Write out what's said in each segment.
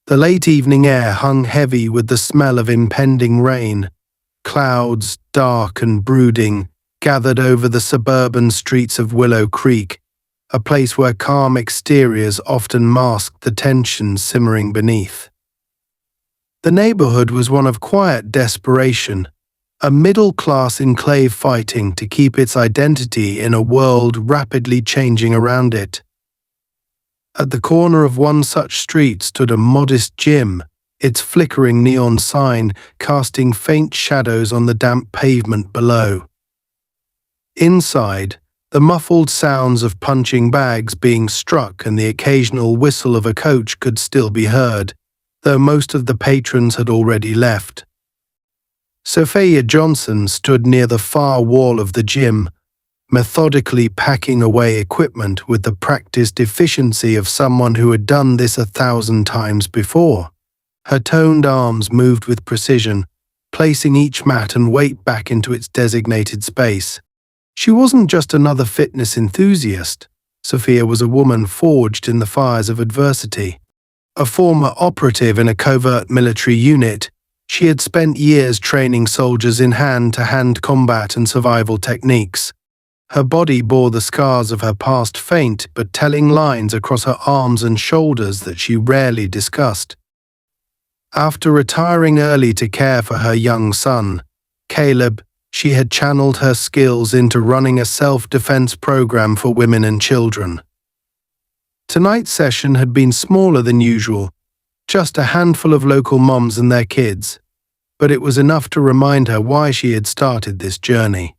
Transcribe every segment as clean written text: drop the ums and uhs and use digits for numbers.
The late evening air hung heavy with the smell of impending rain. Clouds, dark and brooding, gathered over the suburban streets of Willow Creek, a place where calm exteriors often masked the tension simmering beneath. The neighborhood was one of quiet desperation, a middle-class enclave fighting to keep its identity in a world rapidly changing around it. At the corner of one such street stood a modest gym, its flickering neon sign casting faint shadows on the damp pavement below. Inside, the muffled sounds of punching bags being struck and the occasional whistle of a coach could still be heard, though most of the patrons had already left. Sophia Johnson stood near the far wall of the gym, methodically packing away equipment with the practiced efficiency of someone who had done this 1,000 times before. Her toned arms moved with precision, placing each mat and weight back into its designated space. She wasn't just another fitness enthusiast. Sophia was a woman forged in the fires of adversity. A former operative in a covert military unit, she had spent years training soldiers in hand-to-hand combat and survival techniques. Her body bore the scars of her past faint but telling lines across her arms and shoulders that she rarely discussed. After retiring early to care for her young son, Caleb, she had channeled her skills into running a self-defense program for women and children. Tonight's session had been smaller than usual, just a handful of local moms and their kids, but it was enough to remind her why she had started this journey.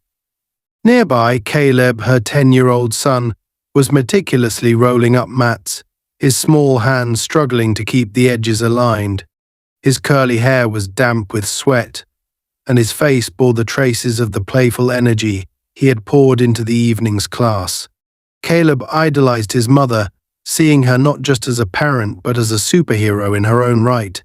Nearby, Caleb, her 10-year-old son, was meticulously rolling up mats, his small hands struggling to keep the edges aligned. His curly hair was damp with sweat, and his face bore the traces of the playful energy he had poured into the evening's class. Caleb idolized his mother, seeing her not just as a parent but as a superhero in her own right.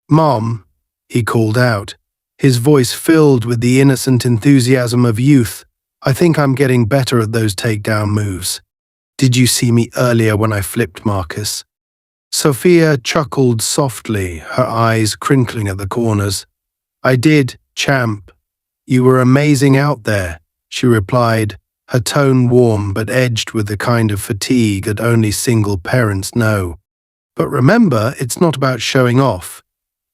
"Mom," he called out, his voice filled with the innocent enthusiasm of youth, "I think I'm getting better at those takedown moves. Did you see me earlier when I flipped Marcus?" Sophia chuckled softly, her eyes crinkling at the corners. "I did, champ. You were amazing out there," she replied, her tone warm but edged with the kind of fatigue that only single parents know. "But remember, it's not about showing off.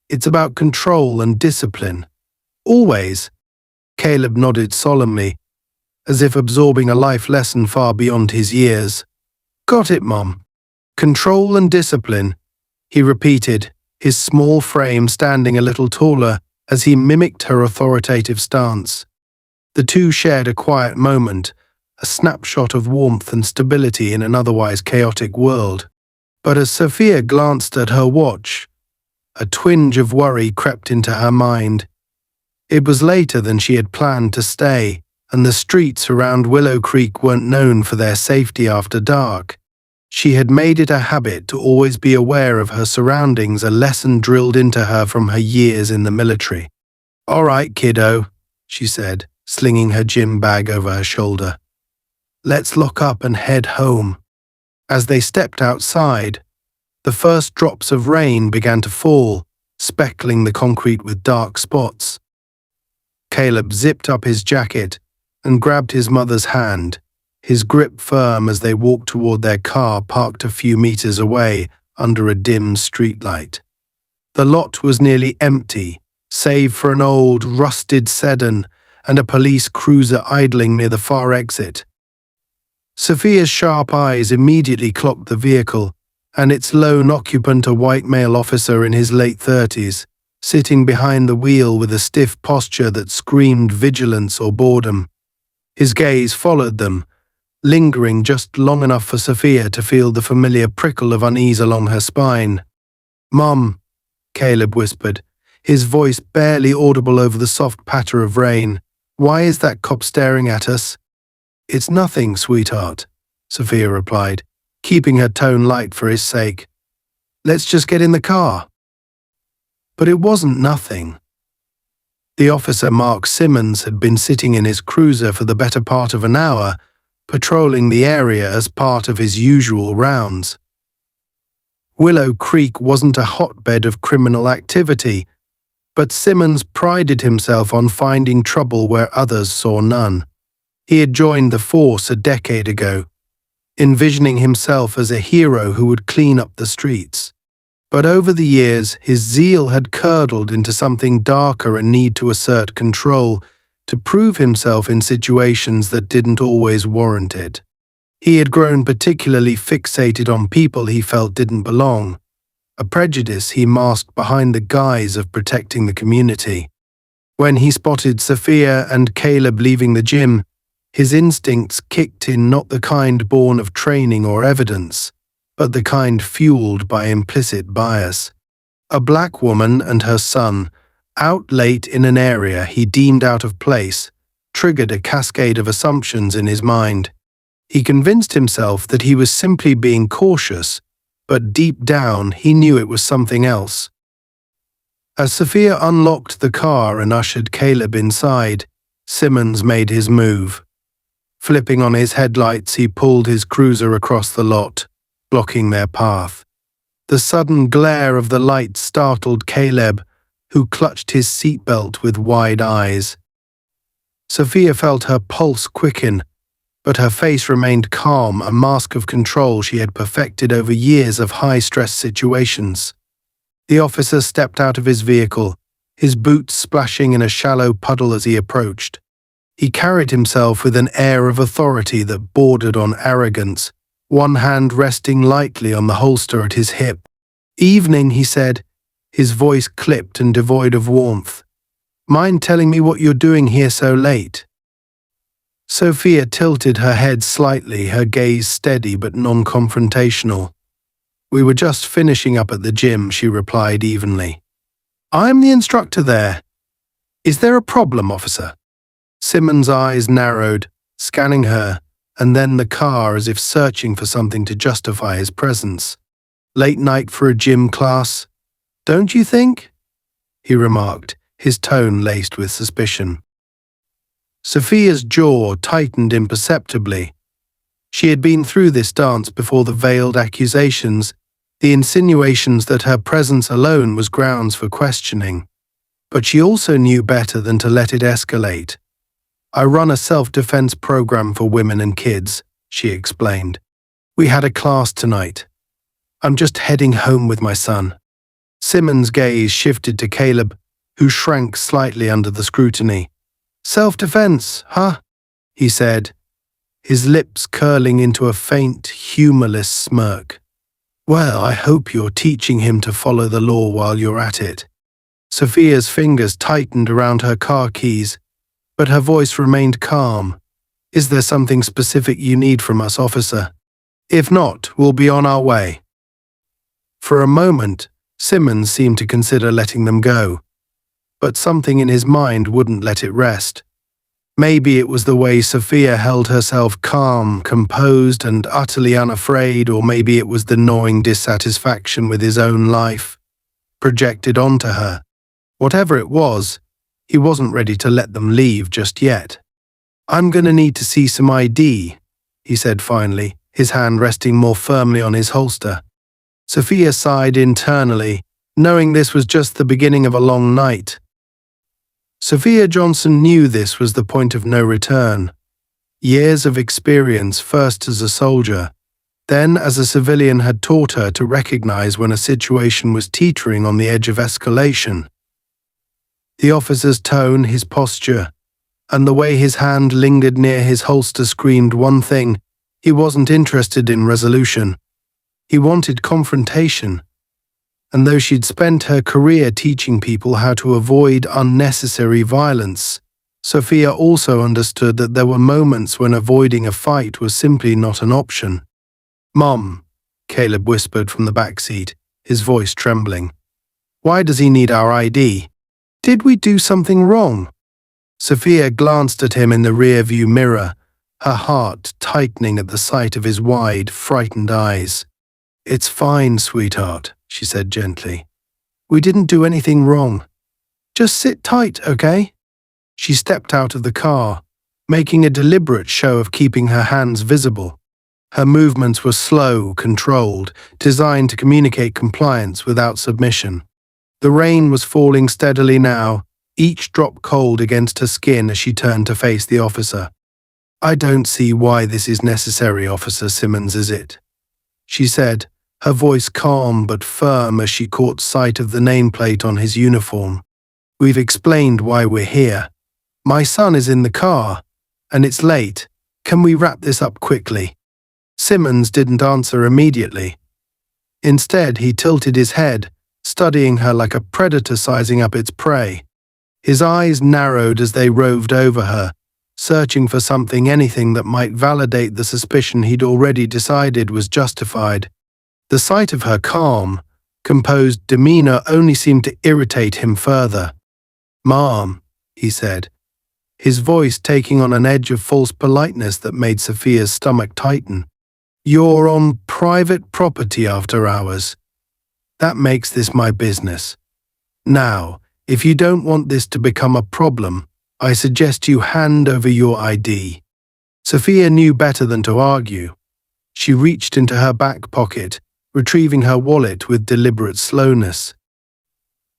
It's about control and discipline. Always." Caleb nodded solemnly, as if absorbing a life lesson far beyond his years. "Got it, Mom. Control and discipline," he repeated, his small frame standing a little taller as he mimicked her authoritative stance. The two shared a quiet moment, a snapshot of warmth and stability in an otherwise chaotic world. But as Sophia glanced at her watch, a twinge of worry crept into her mind. It was later than she had planned to stay, and the streets around Willow Creek weren't known for their safety after dark. She had made it a habit to always be aware of her surroundings, a lesson drilled into her from her years in the military. "All right, kiddo," she said, slinging her gym bag over her shoulder. "Let's lock up and head home." As they stepped outside, the first drops of rain began to fall, speckling the concrete with dark spots. Caleb zipped up his jacket and grabbed his mother's hand, his grip firm as they walked toward their car parked a few meters away under a dim streetlight. The lot was nearly empty, save for an old, rusted sedan and a police cruiser idling near the far exit. Sophia's sharp eyes immediately clocked the vehicle, and its lone occupant, a white male officer in his late 30s, sitting behind the wheel with a stiff posture that screamed vigilance or boredom. His gaze followed them, lingering just long enough for Sophia to feel the familiar prickle of unease along her spine. "Mom," Caleb whispered, his voice barely audible over the soft patter of rain, "why is that cop staring at us?" "It's nothing, sweetheart," Sophia replied, keeping her tone light for his sake. "Let's just get in the car." But it wasn't nothing. The officer, Mark Simmons, had been sitting in his cruiser for the better part of an hour, patrolling the area as part of his usual rounds. Willow Creek wasn't a hotbed of criminal activity, but Simmons prided himself on finding trouble where others saw none. He had joined the force a decade ago, envisioning himself as a hero who would clean up the streets. But over the years, his zeal had curdled into something darker, a need to assert control, to prove himself in situations that didn't always warrant it. He had grown particularly fixated on people he felt didn't belong, a prejudice he masked behind the guise of protecting the community. When he spotted Sophia and Caleb leaving the gym, his instincts kicked in, not the kind born of training or evidence, but the kind fueled by implicit bias. A black woman and her son, out late in an area he deemed out of place, triggered a cascade of assumptions in his mind. He convinced himself that he was simply being cautious, but deep down he knew it was something else. As Sophia unlocked the car and ushered Caleb inside, Simmons made his move. Flipping on his headlights, he pulled his cruiser across the lot, blocking their path. The sudden glare of the light startled Caleb, who clutched his seatbelt with wide eyes. Sophia felt her pulse quicken, but her face remained calm, a mask of control she had perfected over years of high-stress situations. The officer stepped out of his vehicle, his boots splashing in a shallow puddle as he approached. He carried himself with an air of authority that bordered on arrogance, one hand resting lightly on the holster at his hip. "Evening," he said, his voice clipped and devoid of warmth. "Mind telling me what you're doing here so late?" Sophia tilted her head slightly, her gaze steady but non-confrontational. "We were just finishing up at the gym," she replied evenly. "I'm the instructor there. Is there a problem, officer?" Simmons' eyes narrowed, scanning her, and then the car as if searching for something to justify his presence. "Late night for a gym class, don't you think?" he remarked, his tone laced with suspicion. Sophia's jaw tightened imperceptibly. She had been through this dance before, the veiled accusations, the insinuations that her presence alone was grounds for questioning. But she also knew better than to let it escalate. "I run a self-defense program for women and kids," she explained. "We had a class tonight. I'm just heading home with my son." Simmons' gaze shifted to Caleb, who shrank slightly under the scrutiny. "Self-defense, huh?" he said, his lips curling into a faint, humorless smirk. "Well, I hope you're teaching him to follow the law while you're at it." Sophia's fingers tightened around her car keys, but her voice remained calm. "Is there something specific you need from us, officer? If not, we'll be on our way." For a moment, Simmons seemed to consider letting them go, but something in his mind wouldn't let it rest. Maybe it was the way Sophia held herself, calm, composed, and utterly unafraid, or maybe it was the gnawing dissatisfaction with his own life, projected onto her. Whatever it was, he wasn't ready to let them leave just yet. "I'm going to need to see some ID," he said finally, his hand resting more firmly on his holster. Sophia sighed internally, knowing this was just the beginning of a long night. Sophia Johnson knew this was the point of no return. Years of experience, first as a soldier, then as a civilian, had taught her to recognize when a situation was teetering on the edge of escalation. The officer's tone, his posture, and the way his hand lingered near his holster screamed one thing: he wasn't interested in resolution. He wanted confrontation. And though she'd spent her career teaching people how to avoid unnecessary violence, Sophia also understood that there were moments when avoiding a fight was simply not an option. "Mom," Caleb whispered from the back seat, his voice trembling. "Why does he need our ID? Did we do something wrong?" Sophia glanced at him in the rear-view mirror, her heart tightening at the sight of his wide, frightened eyes. "It's fine, sweetheart," she said gently. "We didn't do anything wrong. Just sit tight, okay?" She stepped out of the car, making a deliberate show of keeping her hands visible. Her movements were slow, controlled, designed to communicate compliance without submission. The rain was falling steadily now, each drop cold against her skin as she turned to face the officer. "I don't see why this is necessary, Officer Simmons, is it?" she said, her voice calm but firm as she caught sight of the nameplate on his uniform. "We've explained why we're here. My son is in the car, and it's late. Can we wrap this up quickly?" Simmons didn't answer immediately. Instead, he tilted his head, studying her like a predator sizing up its prey. His eyes narrowed as they roved over her, searching for anything that might validate the suspicion he'd already decided was justified. The sight of her calm, composed demeanor only seemed to irritate him further. "Ma'am," he said, his voice taking on an edge of false politeness that made Sophia's stomach tighten. "You're on private property after hours. That makes this my business. Now, if you don't want this to become a problem, I suggest you hand over your ID." Sophia knew better than to argue. She reached into her back pocket, retrieving her wallet with deliberate slowness.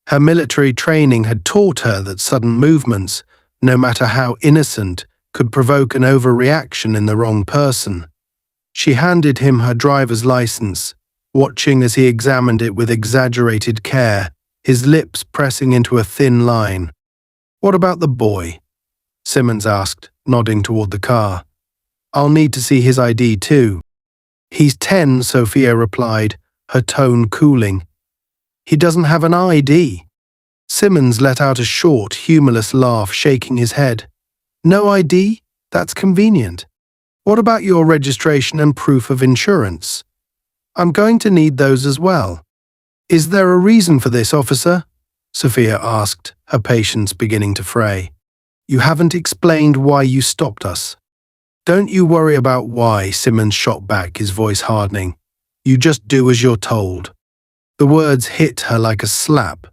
Her military training had taught her that sudden movements, no matter how innocent, could provoke an overreaction in the wrong person. She handed him her driver's license, watching as he examined it with exaggerated care, his lips pressing into a thin line. "What about the boy?" Simmons asked, nodding toward the car. "I'll need to see his ID too." "He's 10, Sophia replied, her tone cooling. "He doesn't have an ID." Simmons let out a short, humorless laugh, shaking his head. "No ID? That's convenient. What about your registration and proof of insurance? I'm going to need those as well." "Is there a reason for this, officer?" Sophia asked, her patience beginning to fray. "You haven't explained why you stopped us." "Don't you worry about why," Simmons shot back, his voice hardening. "You just do as you're told." The words hit her like a slap,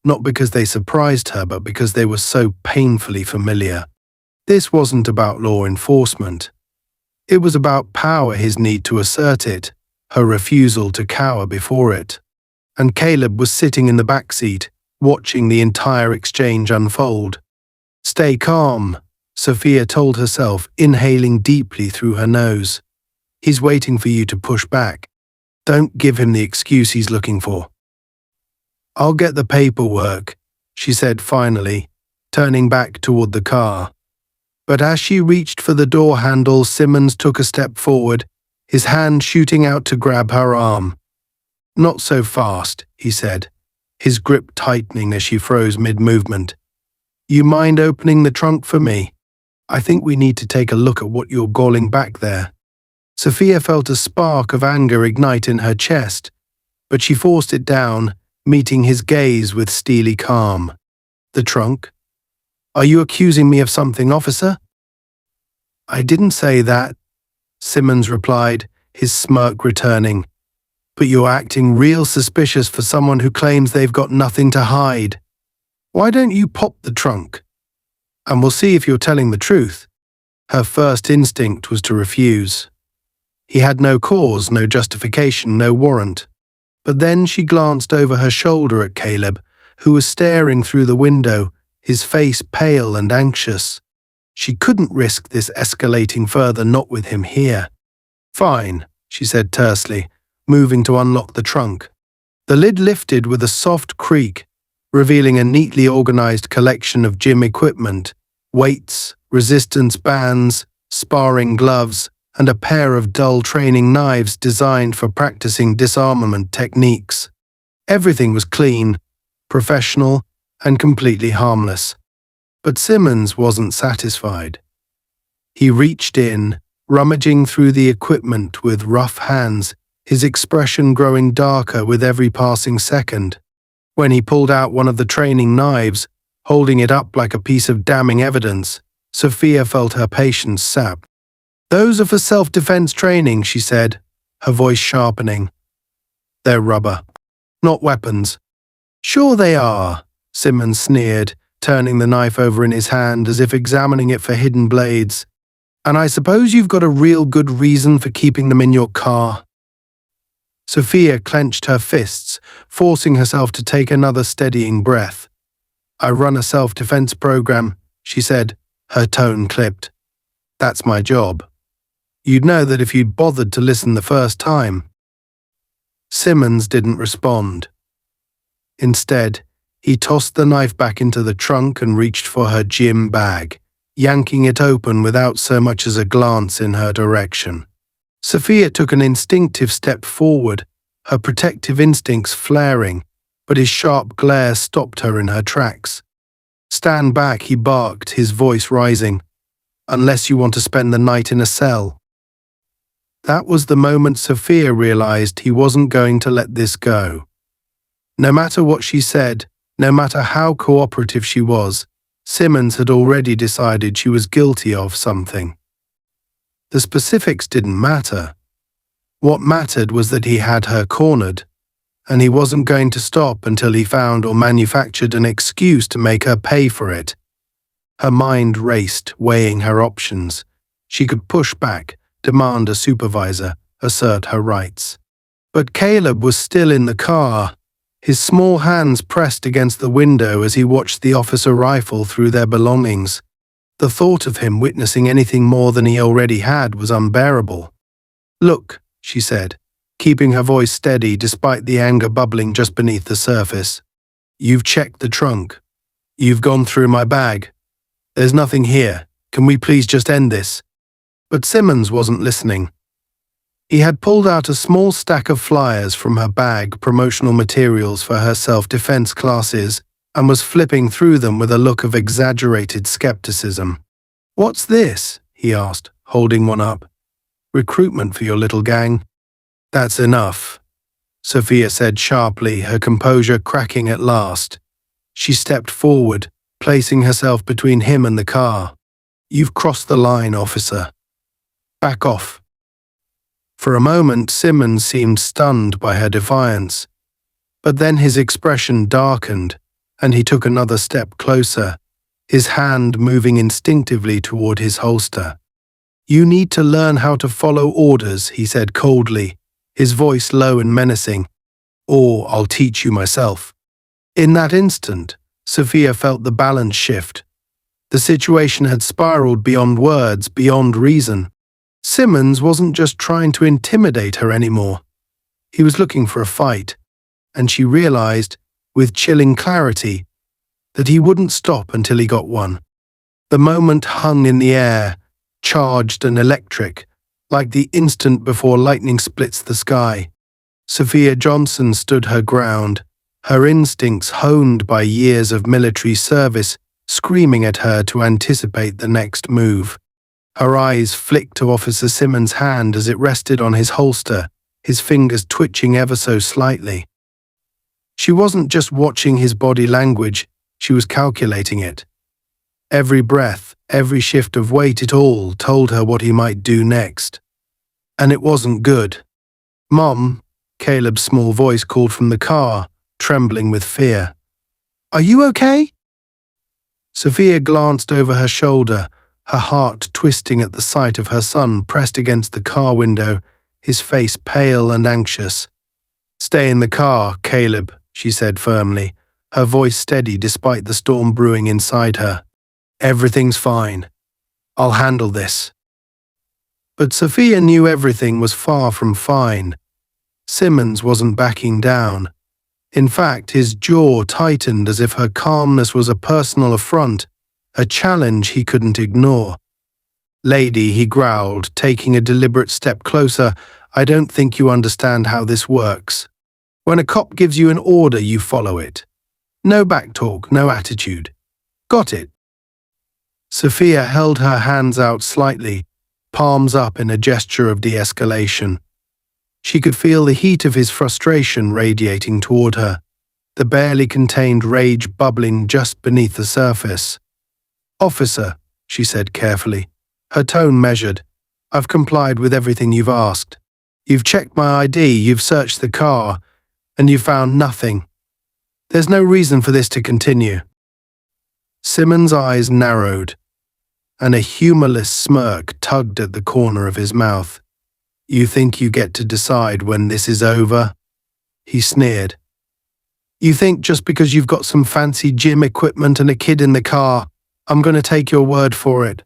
not because they surprised her, but because they were so painfully familiar. This wasn't about law enforcement. It was about power, his need to assert it, her refusal to cower before it. And Caleb was sitting in the back seat, watching the entire exchange unfold. "Stay calm," Sophia told herself, inhaling deeply through her nose. "He's waiting for you to push back. Don't give him the excuse he's looking for." "I'll get the paperwork," she said finally, turning back toward the car. But as she reached for the door handle, Simmons took a step forward, his hand shooting out to grab her arm. "Not so fast," he said, his grip tightening as she froze mid-movement. "You mind opening the trunk for me? I think we need to take a look at what you're galling back there." Sophia felt a spark of anger ignite in her chest, but she forced it down, meeting his gaze with steely calm. "The trunk? Are you accusing me of something, officer?" "I didn't say that," Simmons replied, his smirk returning. "But you're acting real suspicious for someone who claims they've got nothing to hide. Why don't you pop the trunk? And we'll see if you're telling the truth." Her first instinct was to refuse. He had no cause, no justification, no warrant. But then she glanced over her shoulder at Caleb, who was staring through the window, his face pale and anxious. She couldn't risk this escalating further, not with him here. "Fine," she said tersely, moving to unlock the trunk. The lid lifted with a soft creak, revealing a neatly organized collection of gym equipment, weights, resistance bands, sparring gloves, and a pair of dull training knives designed for practicing disarmament techniques. Everything was clean, professional, and completely harmless. But Simmons wasn't satisfied. He reached in, rummaging through the equipment with rough hands, his expression growing darker with every passing second. When he pulled out one of the training knives, holding it up like a piece of damning evidence, Sophia felt her patience sapped. "Those are for self-defense training," she said, her voice sharpening. "They're rubber, not weapons." "Sure they are," Simmons sneered, turning the knife over in his hand as if examining it for hidden blades. And I suppose you've got a real good reason for keeping them in your car. Sophia clenched her fists, forcing herself to take another steadying breath. I run a self-defense program, she said, her tone clipped. That's my job. You'd know that if you'd bothered to listen the first time. Simmons didn't respond. Instead, he tossed the knife back into the trunk and reached for her gym bag, yanking it open without so much as a glance in her direction. Sophia took an instinctive step forward, her protective instincts flaring, but his sharp glare stopped her in her tracks. Stand back, he barked, his voice rising. Unless you want to spend the night in a cell. That was the moment Sophia realized he wasn't going to let this go. No matter what she said, no matter how cooperative she was, Simmons had already decided she was guilty of something. The specifics didn't matter. What mattered was that he had her cornered, and he wasn't going to stop until he found or manufactured an excuse to make her pay for it. Her mind raced, weighing her options. She could push back, demand a supervisor, assert her rights. But Caleb was still in the car, his small hands pressed against the window as he watched the officer rifle through their belongings. The thought of him witnessing anything more than he already had was unbearable. Look, she said, keeping her voice steady despite the anger bubbling just beneath the surface. You've checked the trunk. You've gone through my bag. There's nothing here. Can we please just end this? But Simmons wasn't listening. He had pulled out a small stack of flyers from her bag, promotional materials for her self-defense classes, and was flipping through them with a look of exaggerated skepticism. What's this? He asked, holding one up. Recruitment for your little gang? That's enough, Sophia said sharply, her composure cracking at last. She stepped forward, placing herself between him and the car. You've crossed the line, officer. Back off. For a moment, Simmons seemed stunned by her defiance. But then his expression darkened, and he took another step closer, his hand moving instinctively toward his holster. You need to learn how to follow orders, he said coldly, his voice low and menacing. Or I'll teach you myself. In that instant, Sophia felt the balance shift. The situation had spiraled beyond words, beyond reason. Simmons wasn't just trying to intimidate her anymore. He was looking for a fight, and she realized, with chilling clarity, that he wouldn't stop until he got one. The moment hung in the air, charged and electric, like the instant before lightning splits the sky. Sophia Johnson stood her ground, her instincts honed by years of military service, screaming at her to anticipate the next move. Her eyes flicked to Officer Simmons' hand as it rested on his holster, his fingers twitching ever so slightly. She wasn't just watching his body language, she was calculating it. Every breath, every shift of weight, it all told her what he might do next. And it wasn't good. Mom, Caleb's small voice called from the car, trembling with fear. Are you okay? Sophia glanced over her shoulder, her heart twisting at the sight of her son pressed against the car window, his face pale and anxious. Stay in the car, Caleb, she said firmly, her voice steady despite the storm brewing inside her. Everything's fine. I'll handle this. But Sophia knew everything was far from fine. Simmons wasn't backing down. In fact, his jaw tightened as if her calmness was a personal affront, a challenge he couldn't ignore. Lady, he growled, taking a deliberate step closer, I don't think you understand how this works. When a cop gives you an order, you follow it. No backtalk, no attitude. Got it? Sophia held her hands out slightly, palms up in a gesture of de-escalation. She could feel the heat of his frustration radiating toward her, the barely contained rage bubbling just beneath the surface. Officer, she said carefully, her tone measured, I've complied with everything you've asked. You've checked my ID, you've searched the car, and you've found nothing. There's no reason for this to continue. Simmons' eyes narrowed. and a humorless smirk tugged at the corner of his mouth. "You think you get to decide when this is over?" he sneered. "You think just because you've got some fancy gym equipment and a kid in the car, I'm going to take your word for it?"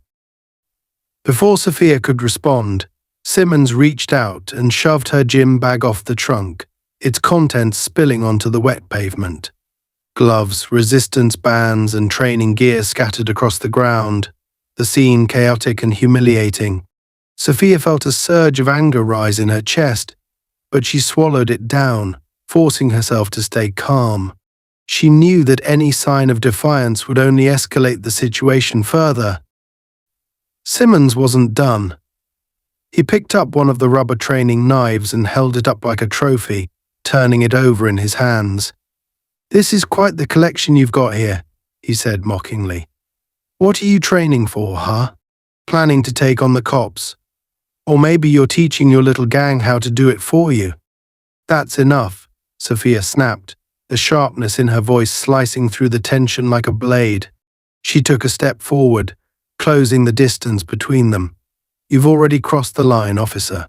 Before Sophia could respond, Simmons reached out and shoved her gym bag off the trunk, its contents spilling onto the wet pavement. Gloves, resistance bands, and training gear scattered across the ground, the scene chaotic and humiliating. Sophia felt a surge of anger rise in her chest, but she swallowed it down, forcing herself to stay calm. She knew that any sign of defiance would only escalate the situation further. Simmons wasn't done. He picked up one of the rubber training knives and held it up like a trophy, turning it over in his hands. "This is quite the collection you've got here," he said mockingly. "What are you training for, huh? Planning to take on the cops? Or maybe you're teaching your little gang how to do it for you?" "That's enough," Sophia snapped, the sharpness in her voice slicing through the tension like a blade. She took a step forward, closing the distance between them. "You've already crossed the line, officer.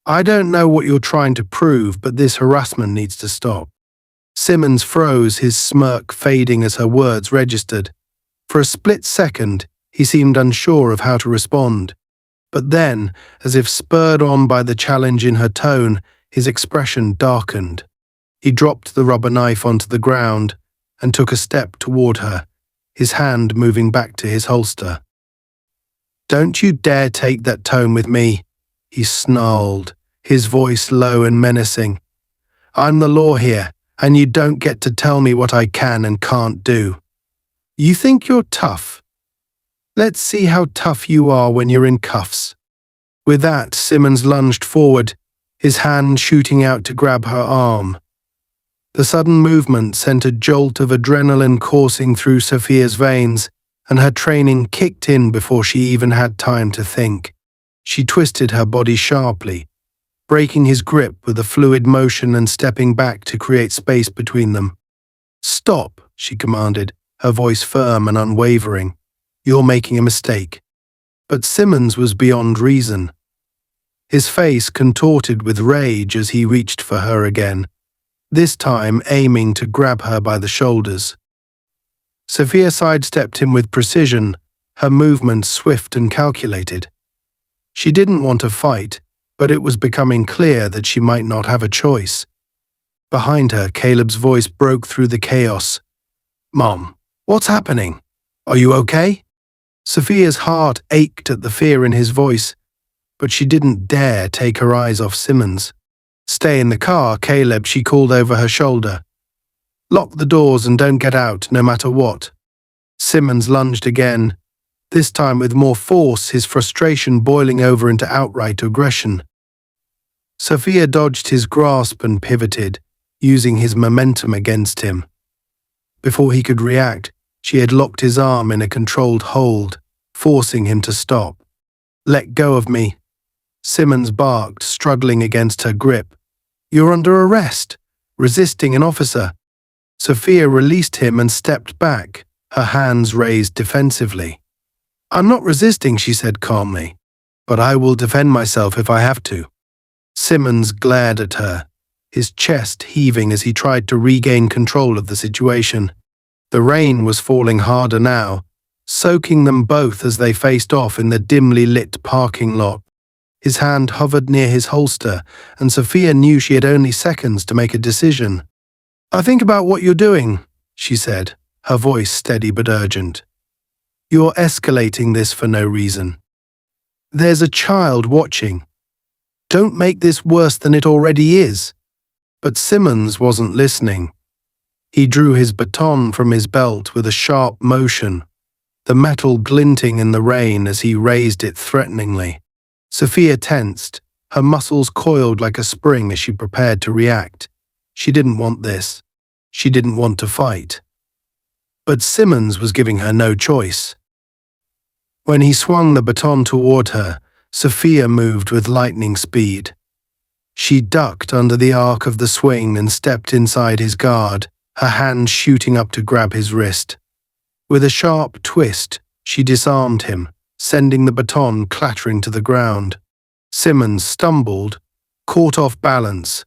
I don't know what you're trying to prove, but this harassment needs to stop." Simmons froze, his smirk fading as her words registered. For a split second, he seemed unsure of how to respond. But then, as if spurred on by the challenge in her tone, his expression darkened. He dropped the rubber knife onto the ground and took a step toward her, his hand moving back to his holster. "Don't you dare take that tone with me," he snarled, his voice low and menacing. "I'm the law here, and you don't get to tell me what I can and can't do. You think you're tough? Let's see how tough you are when you're in cuffs." With that, Simmons lunged forward, his hand shooting out to grab her arm. The sudden movement sent a jolt of adrenaline coursing through Sophia's veins, and her training kicked in before she even had time to think. She twisted her body sharply, breaking his grip with a fluid motion and stepping back to create space between them. "Stop," she commanded, her voice firm and unwavering. "You're making a mistake." But Simmons was beyond reason. His face contorted with rage as he reached for her again, this time aiming to grab her by the shoulders. Sophia sidestepped him with precision, her movements swift and calculated. She didn't want to fight, but it was becoming clear that she might not have a choice. Behind her, Caleb's voice broke through the chaos. "Mom, what's happening? Are you okay?" Sophia's heart ached at the fear in his voice, but she didn't dare take her eyes off Simmons. "Stay in the car, Caleb," she called over her shoulder. "Lock the doors and don't get out, no matter what." Simmons lunged again, this time with more force, his frustration boiling over into outright aggression. Sophia dodged his grasp and pivoted, using his momentum against him. Before he could react, she had locked his arm in a controlled hold, forcing him to stop. "Let go of me," Simmons barked, struggling against her grip. "You're under arrest, resisting an officer." Sophia released him and stepped back, her hands raised defensively. "I'm not resisting," she said calmly, "but I will defend myself if I have to." Simmons glared at her, his chest heaving as he tried to regain control of the situation. The rain was falling harder now, soaking them both as they faced off in the dimly lit parking lot. His hand hovered near his holster, and Sophia knew she had only seconds to make a decision. "I think about what you're doing," she said, her voice steady but urgent. "You're escalating this for no reason. There's a child watching. Don't make this worse than it already is." But Simmons wasn't listening. He drew his baton from his belt with a sharp motion, the metal glinting in the rain as he raised it threateningly. Sophia tensed, her muscles coiled like a spring as she prepared to react. She didn't want this. She didn't want to fight. But Simmons was giving her no choice. When he swung the baton toward her, Sophia moved with lightning speed. She ducked under the arc of the swing and stepped inside his guard, her hand shooting up to grab his wrist. With a sharp twist, she disarmed him, sending the baton clattering to the ground. Simmons stumbled, caught off balance,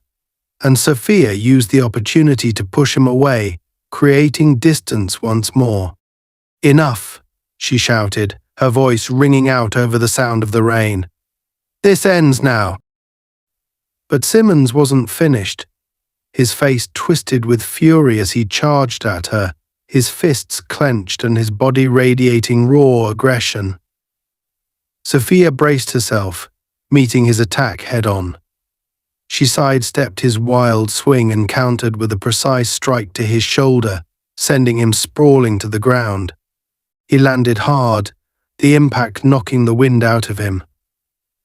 and Sophia used the opportunity to push him away, creating distance once more. "Enough," she shouted, her voice ringing out over the sound of the rain. "This ends now." But Simmons wasn't finished. His face twisted with fury as he charged at her, his fists clenched and his body radiating raw aggression. Sophia braced herself, meeting his attack head-on. She sidestepped his wild swing and countered with a precise strike to his shoulder, sending him sprawling to the ground. He landed hard, the impact knocking the wind out of him.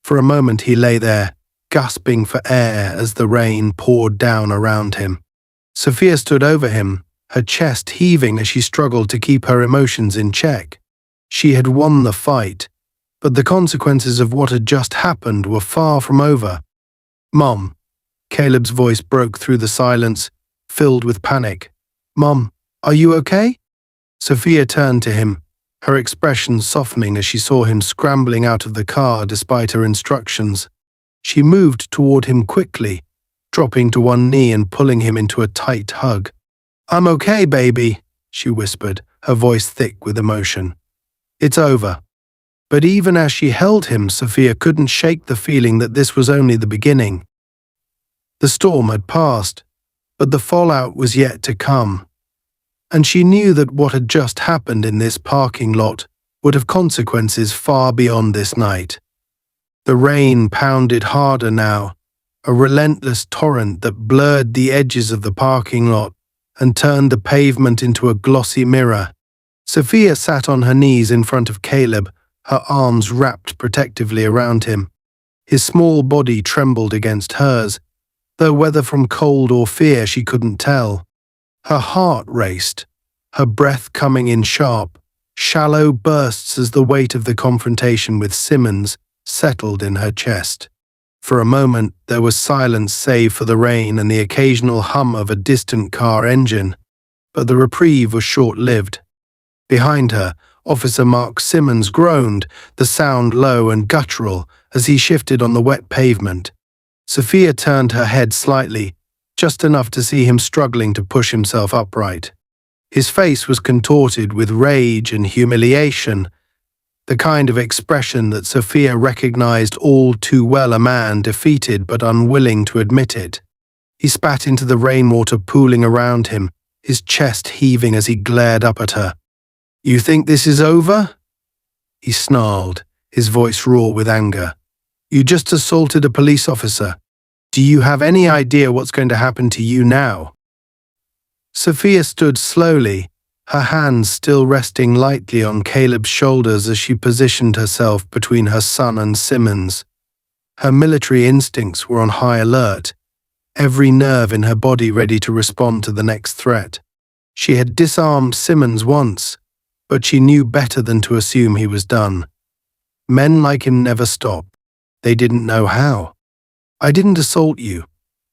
For a moment he lay there, gasping for air as the rain poured down around him. Sophia stood over him, her chest heaving as she struggled to keep her emotions in check. She had won the fight, but the consequences of what had just happened were far from over. "Mom," Caleb's voice broke through the silence, filled with panic. "Mom, are you okay?" Sophia turned to him, her expression softening as she saw him scrambling out of the car despite her instructions. She moved toward him quickly, dropping to one knee and pulling him into a tight hug. "I'm okay, baby," she whispered, her voice thick with emotion. "It's over." But even as she held him, Sophia couldn't shake the feeling that this was only the beginning. The storm had passed, but the fallout was yet to come. And she knew that what had just happened in this parking lot would have consequences far beyond this night. The rain pounded harder now, a relentless torrent that blurred the edges of the parking lot and turned the pavement into a glossy mirror. Sophia sat on her knees in front of Caleb, her arms wrapped protectively around him. His small body trembled against hers, though whether from cold or fear she couldn't tell. Her heart raced, her breath coming in sharp, shallow bursts as the weight of the confrontation with Simmons settled in her chest. For a moment there was silence save for the rain and the occasional hum of a distant car engine, but the reprieve was short-lived. Behind her, Officer Mark Simmons groaned, the sound low and guttural as he shifted on the wet pavement. Sophia turned her head slightly, just enough to see him struggling to push himself upright. His face was contorted with rage and humiliation, the kind of expression that Sophia recognized all too well a man defeated but unwilling to admit it. He spat into the rainwater pooling around him, his chest heaving as he glared up at her. "You think this is over?" He snarled, his voice raw with anger. "You just assaulted a police officer. Do you have any idea what's going to happen to you now?" Sophia stood slowly, her hands still resting lightly on Caleb's shoulders as she positioned herself between her son and Simmons. Her military instincts were on high alert, every nerve in her body ready to respond to the next threat. She had disarmed Simmons once, but she knew better than to assume he was done. Men like him never stop. They didn't know how. "I didn't assault you,"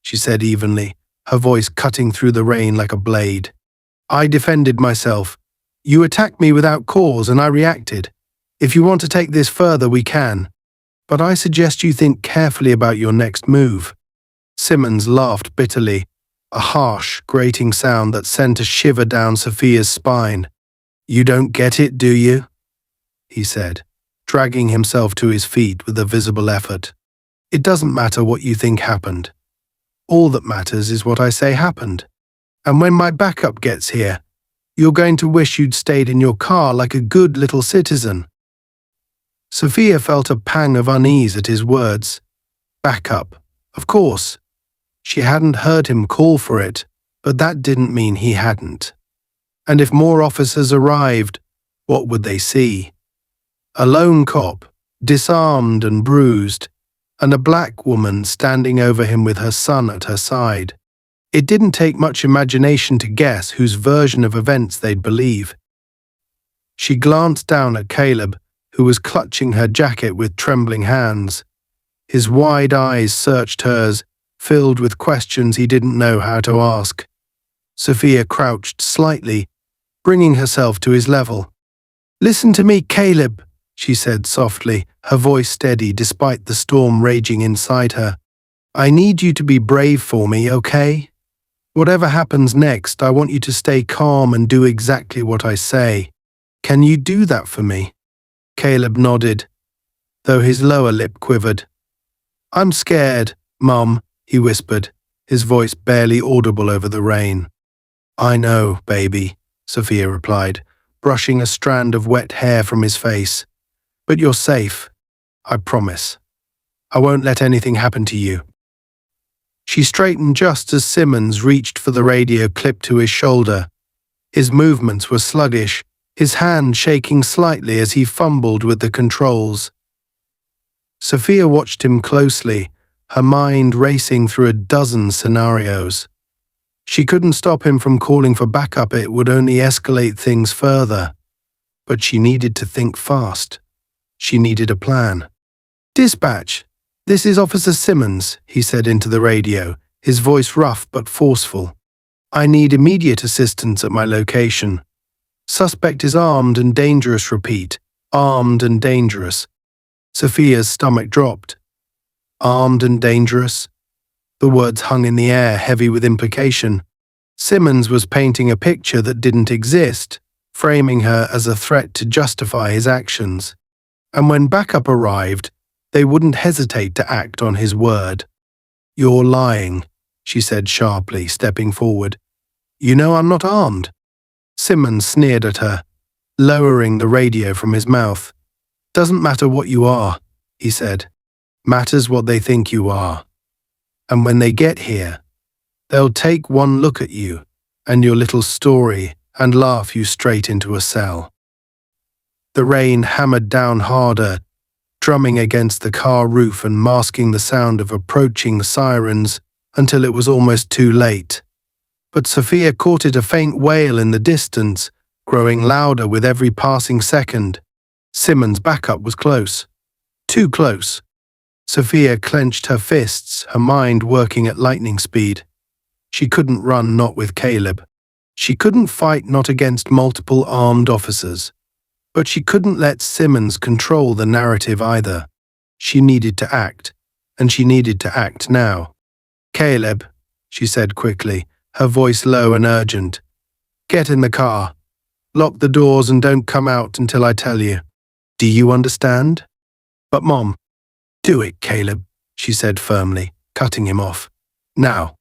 she said evenly, her voice cutting through the rain like a blade. "I defended myself. You attacked me without cause and I reacted. If you want to take this further, we can. But I suggest you think carefully about your next move." Simmons laughed bitterly, a harsh, grating sound that sent a shiver down Sophia's spine. "You don't get it, do you?" he said, dragging himself to his feet with a visible effort. "It doesn't matter what you think happened. All that matters is what I say happened. And when my backup gets here, you're going to wish you'd stayed in your car like a good little citizen." Sophia felt a pang of unease at his words. Backup, of course. She hadn't heard him call for it, but that didn't mean he hadn't. And if more officers arrived, what would they see? A lone cop, disarmed and bruised, and a black woman standing over him with her son at her side. It didn't take much imagination to guess whose version of events they'd believe. She glanced down at Caleb, who was clutching her jacket with trembling hands. His wide eyes searched hers, filled with questions he didn't know how to ask. Sophia crouched slightly, bringing herself to his level. "Listen to me, Caleb," she said softly, her voice steady despite the storm raging inside her. I need you to be brave for me, okay? Whatever happens next, I want you to stay calm and do exactly what I say. Can you do that for me? Caleb nodded, though his lower lip quivered. I'm scared, Mum, he whispered, his voice barely audible over the rain. I know, baby, Sophia replied, brushing a strand of wet hair from his face. But you're safe, I promise. I won't let anything happen to you. She straightened just as Simmons reached for the radio clipped to his shoulder. His movements were sluggish, his hand shaking slightly as he fumbled with the controls. Sophia watched him closely, her mind racing through a dozen scenarios. She couldn't stop him from calling for backup, it would only escalate things further. But she needed to think fast. She needed a plan. Dispatch, this is Officer Simmons, he said into the radio, his voice rough but forceful. I need immediate assistance at my location. Suspect is armed and dangerous, repeat, armed and dangerous. Sophia's stomach dropped. Armed and dangerous? The words hung in the air, heavy with implication. Simmons was painting a picture that didn't exist, framing her as a threat to justify his actions. And when backup arrived, they wouldn't hesitate to act on his word. You're lying, she said sharply, stepping forward. You know I'm not armed. Simmons sneered at her, lowering the radio from his mouth. Doesn't matter what you are, he said. Matters what they think you are. And when they get here, they'll take one look at you and your little story and laugh you straight into a cell. The rain hammered down harder, drumming against the car roof and masking the sound of approaching sirens until it was almost too late. But Sophia caught it, a faint wail in the distance, growing louder with every passing second. Simmons' backup was close. Too close. Sophia clenched her fists, her mind working at lightning speed. She couldn't run, not with Caleb. She couldn't fight, not against multiple armed officers. But she couldn't let Simmons control the narrative either. She needed to act, and she needed to act now. Caleb, she said quickly, her voice low and urgent. Get in the car. Lock the doors and don't come out until I tell you. Do you understand? But Mom. Do it, Caleb, she said firmly, cutting him off. Now.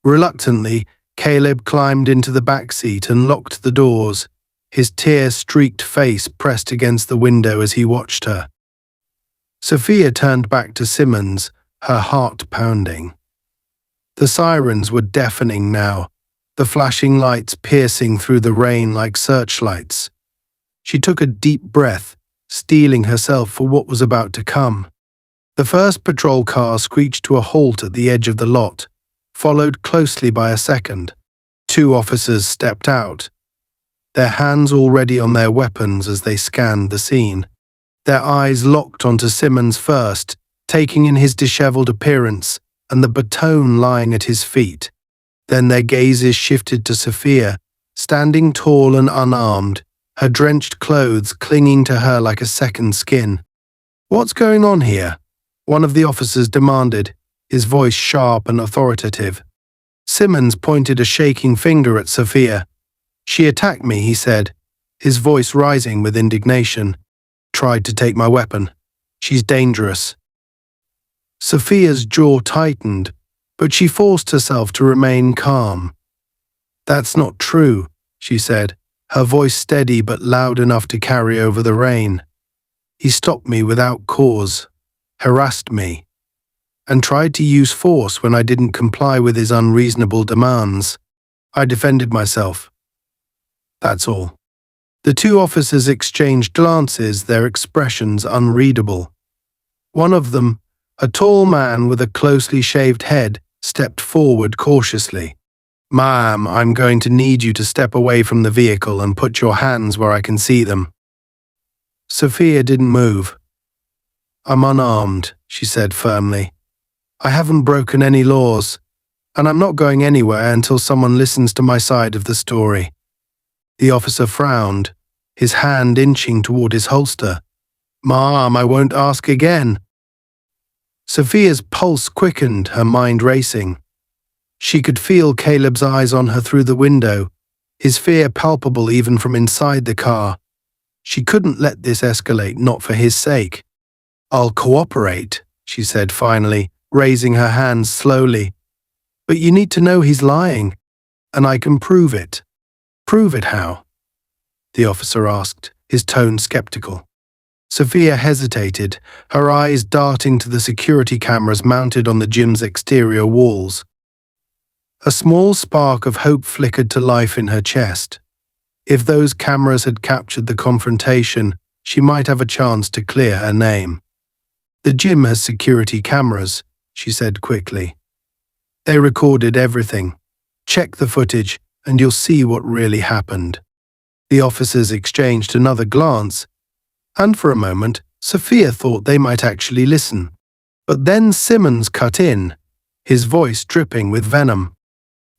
Reluctantly, Caleb climbed into the back seat and locked the doors, his tear-streaked face pressed against the window as he watched her. Sophia turned back to Simmons, her heart pounding. The sirens were deafening now, the flashing lights piercing through the rain like searchlights. She took a deep breath, steeling herself for what was about to come. The first patrol car screeched to a halt at the edge of the lot, followed closely by a second. 2 officers stepped out, their hands already on their weapons as they scanned the scene. Their eyes locked onto Simmons first, taking in his disheveled appearance and the baton lying at his feet. Then their gazes shifted to Sophia, standing tall and unarmed, her drenched clothes clinging to her like a second skin. What's going on here? One of the officers demanded, his voice sharp and authoritative. Simmons pointed a shaking finger at Sophia. She attacked me, he said, his voice rising with indignation. Tried to take my weapon. She's dangerous. Sophia's jaw tightened, but she forced herself to remain calm. That's not true, she said, her voice steady but loud enough to carry over the rain. He stopped me without cause, harassed me, and tried to use force when I didn't comply with his unreasonable demands. I defended myself. That's all. The 2 officers exchanged glances, their expressions unreadable. One of them, a tall man with a closely shaved head, stepped forward cautiously. Ma'am, I'm going to need you to step away from the vehicle and put your hands where I can see them. Sophia didn't move. I'm unarmed, she said firmly. I haven't broken any laws, and I'm not going anywhere until someone listens to my side of the story. The officer frowned, his hand inching toward his holster. Mom, I won't ask again. Sophia's pulse quickened, her mind racing. She could feel Caleb's eyes on her through the window, his fear palpable even from inside the car. She couldn't let this escalate, not for his sake. I'll cooperate, she said finally, raising her hands slowly. But you need to know he's lying, and I can prove it. Prove it how? The officer asked, his tone skeptical. Sophia hesitated, her eyes darting to the security cameras mounted on the gym's exterior walls. A small spark of hope flickered to life in her chest. If those cameras had captured the confrontation, she might have a chance to clear her name. The gym has security cameras, she said quickly. They recorded everything. Check the footage, and you'll see what really happened. The officers exchanged another glance, and for a moment, Sophia thought they might actually listen. But then Simmons cut in, his voice dripping with venom.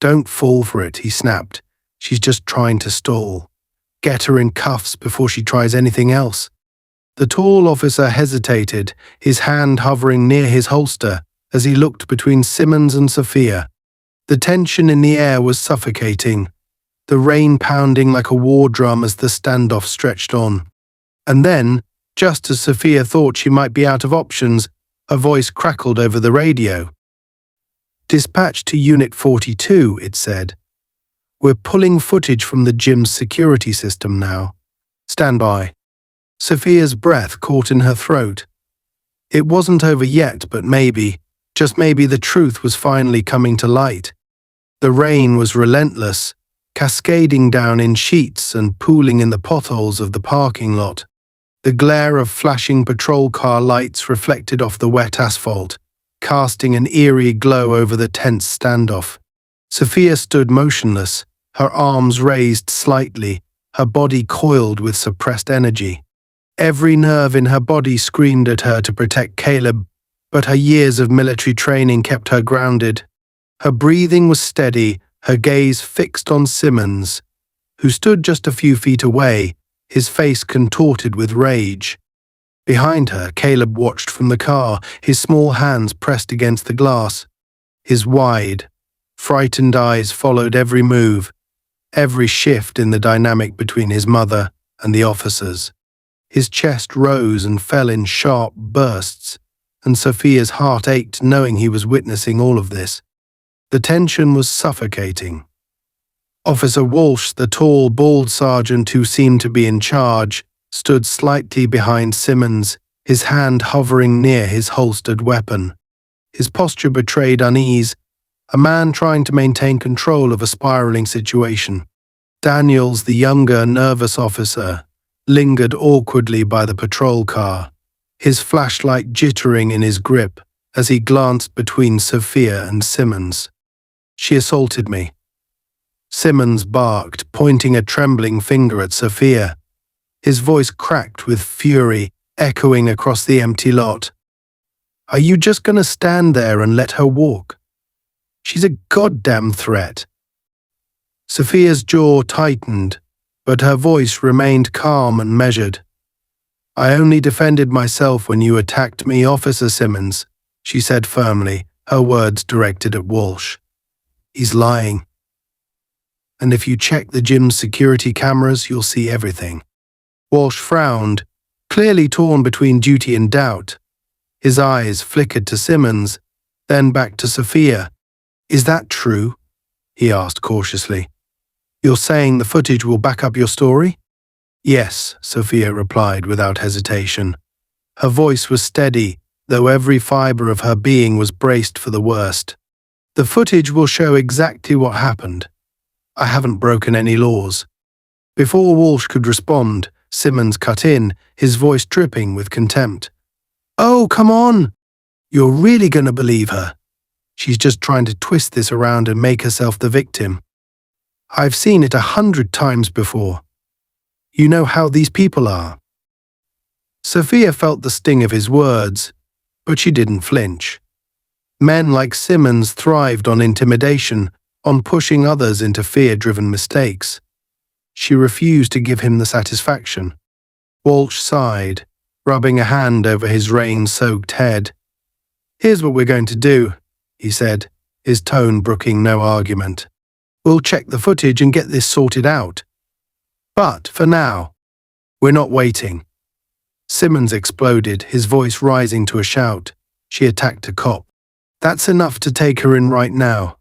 Don't fall for it, he snapped. She's just trying to stall. Get her in cuffs before she tries anything else. The tall officer hesitated, his hand hovering near his holster as he looked between Simmons and Sophia. The tension in the air was suffocating, the rain pounding like a war drum as the standoff stretched on. And then, just as Sophia thought she might be out of options, a voice crackled over the radio. Dispatch to Unit 42, it said. We're pulling footage from the gym's security system now. Stand by. Sophia's breath caught in her throat. It wasn't over yet, but maybe, just maybe, the truth was finally coming to light. The rain was relentless, cascading down in sheets and pooling in the potholes of the parking lot. The glare of flashing patrol car lights reflected off the wet asphalt, casting an eerie glow over the tense standoff. Sophia stood motionless, her arms raised slightly, her body coiled with suppressed energy. Every nerve in her body screamed at her to protect Caleb, but her years of military training kept her grounded. Her breathing was steady, her gaze fixed on Simmons, who stood just a few feet away, his face contorted with rage. Behind her, Caleb watched from the car, his small hands pressed against the glass. His wide, frightened eyes followed every move, every shift in the dynamic between his mother and the officers. His chest rose and fell in sharp bursts, and Sophia's heart ached knowing he was witnessing all of this. The tension was suffocating. Officer Walsh, the tall, bald sergeant who seemed to be in charge, stood slightly behind Simmons, his hand hovering near his holstered weapon. His posture betrayed unease, a man trying to maintain control of a spiraling situation. Daniels, the younger, nervous officer, lingered awkwardly by the patrol car, his flashlight jittering in his grip as he glanced between Sophia and Simmons. She assaulted me. Simmons barked, pointing a trembling finger at Sophia. His voice cracked with fury, echoing across the empty lot. Are you just going to stand there and let her walk? She's a goddamn threat. Sophia's jaw tightened, but her voice remained calm and measured. I only defended myself when you attacked me, Officer Simmons, she said firmly, her words directed at Walsh. He's lying. And if you check the gym's security cameras, you'll see everything. Walsh frowned, clearly torn between duty and doubt. His eyes flickered to Simmons, then back to Sophia. Is that true? He asked cautiously. You're saying the footage will back up your story? Yes, Sophia replied without hesitation. Her voice was steady, though every fiber of her being was braced for the worst. The footage will show exactly what happened. I haven't broken any laws. Before Walsh could respond, Simmons cut in, his voice dripping with contempt. Oh, come on! You're really going to believe her. She's just trying to twist this around and make herself the victim. I've seen it 100 times before. You know how these people are. Sophia felt the sting of his words, but she didn't flinch. Men like Simmons thrived on intimidation, on pushing others into fear-driven mistakes. She refused to give him the satisfaction. Walsh sighed, rubbing a hand over his rain-soaked head. "Here's what we're going to do," he said, his tone brooking no argument. "We'll check the footage and get this sorted out. But for now, we're not waiting." Simmons exploded, his voice rising to a shout. She attacked a cop. "That's enough to take her in right now."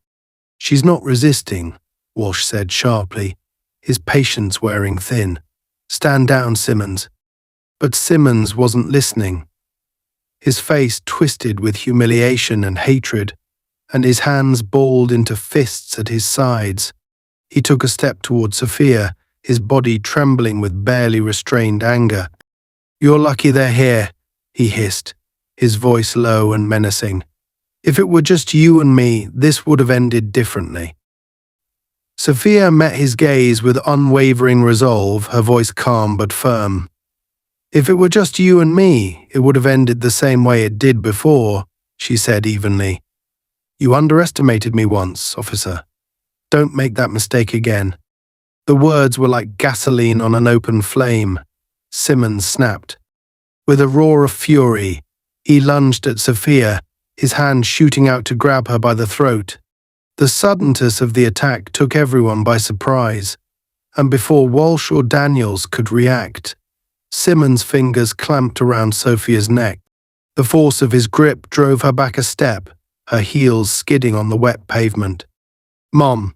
"She's not resisting," Walsh said sharply, his patience wearing thin. "Stand down, Simmons." But Simmons wasn't listening. His face twisted with humiliation and hatred, and his hands balled into fists at his sides. He took a step toward Sophia, his body trembling with barely restrained anger. "You're lucky they're here," he hissed, his voice low and menacing. "If it were just you and me, this would have ended differently." Sophia met his gaze with unwavering resolve, her voice calm but firm. "If it were just you and me, it would have ended the same way it did before," she said evenly. "You underestimated me once, officer. Don't make that mistake again." The words were like gasoline on an open flame. Simmons snapped. With a roar of fury, he lunged at Sophia, his hand shooting out to grab her by the throat. The suddenness of the attack took everyone by surprise, and before Walsh or Daniels could react, Simmons' fingers clamped around Sophia's neck. The force of his grip drove her back a step, her heels skidding on the wet pavement. "Mom!"